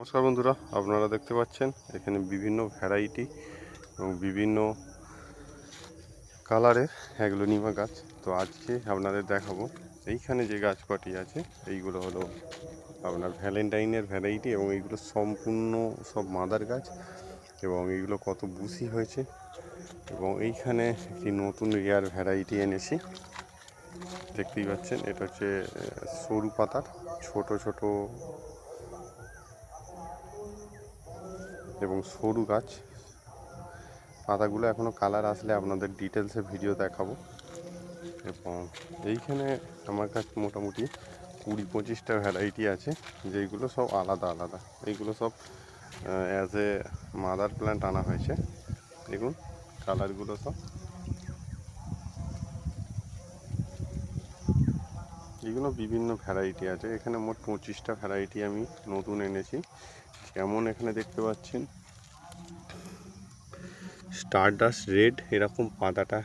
নমস্কার বন্ধুরা, আপনারা দেখতে পাচ্ছেন এখানে বিভিন্ন ভ্যারাইটি এবং বিভিন্ন কালারের অ্যাগলোনিমা গাছ। তো আজকে আপনাদের দেখাবো এইখানে যে গাছ কটি আছে এইগুলো হলো আপনার ভ্যালেন্টাইনের ভ্যারাইটি এবং এইগুলো সম্পূর্ণ সব মাদার গাছ এবং এইগুলো কত বুশি হয়েছে। এবং এইখানে একটি নতুন রেয়ার ভ্যারাইটি এনেছি, দেখতেই পাচ্ছেন। এটা হচ্ছে সরু পাতার ছোট ছোট এবং সরু গাছ। পাতাগুলো এখনও কালার আসলে আপনাদের ডিটেলসে ভিডিও দেখাবো। এবং এইখানে আমার কাছে মোটামুটি 20-25টা ভ্যারাইটি আছে, যেইগুলো সব আলাদা আলাদা। এইগুলো সব অ্যাজ এ মাদার প্ল্যান্ট আনা হয়েছে। দেখুন কালারগুলো সব, এগুলো বিভিন্ন ভ্যারাইটি আছে। এখানে মোট 25টা ভ্যারাইটি আমি নতুন এনেছি। যেমন এখানে দেখতে পাচ্ছেন স্টারডাস্ট রেড, এরকম পাতাটা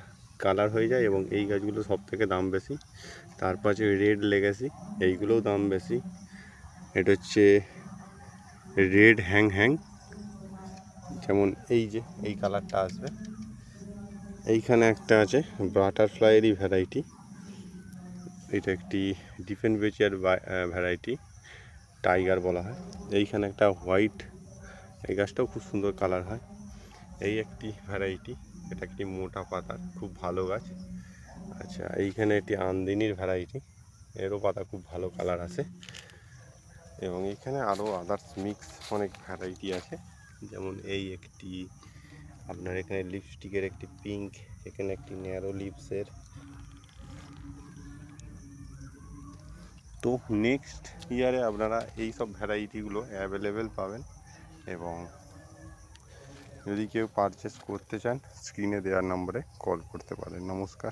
কালার হয়ে যায় এবং এই গাছগুলো সব থেকে দাম বেশি। তারপর আছে রেড লেগেসি, এইগুলোও দাম বেশি। এটা হচ্ছে রেড হ্যাং হ্যাং, যেমন এই যে এই কালারটা আসবে। এইখানে একটা আছে বাটারফ্লাইয়েরই ভ্যারাইটি, এটা একটি ডিফেনবেচিয়ার ভ্যারাইটি, টাইগার বলা হয়। এইখানে একটা হোয়াইট, এই গাছটাও খুব সুন্দর কালার হয়। এই একটি ভ্যারাইটি, এটা একটি মোটা পাতার খুব ভালো গাছ। আচ্ছা, এইখানে একটি আন্দিনীর ভ্যারাইটি, এরও পাতা খুব ভালো কালার আছে। এবং এখানে আরও আদার্স মিক্স অনেক ভ্যারাইটি আছে, যেমন এই একটি আপনার এখানে লিপস্টিকের একটি পিঙ্ক, এখানে একটি ন্যারো লিপসের। তো নেক্সট ইয়ারে আপনারা এই সব ভ্যারাইটিগুলো অ্যাভেলেবেল পাবেন। এবং যদি কেউ পারচেস করতে চান স্ক্রিনে দেওয়ার নম্বরে কল করতে পারেন। নমস্কার।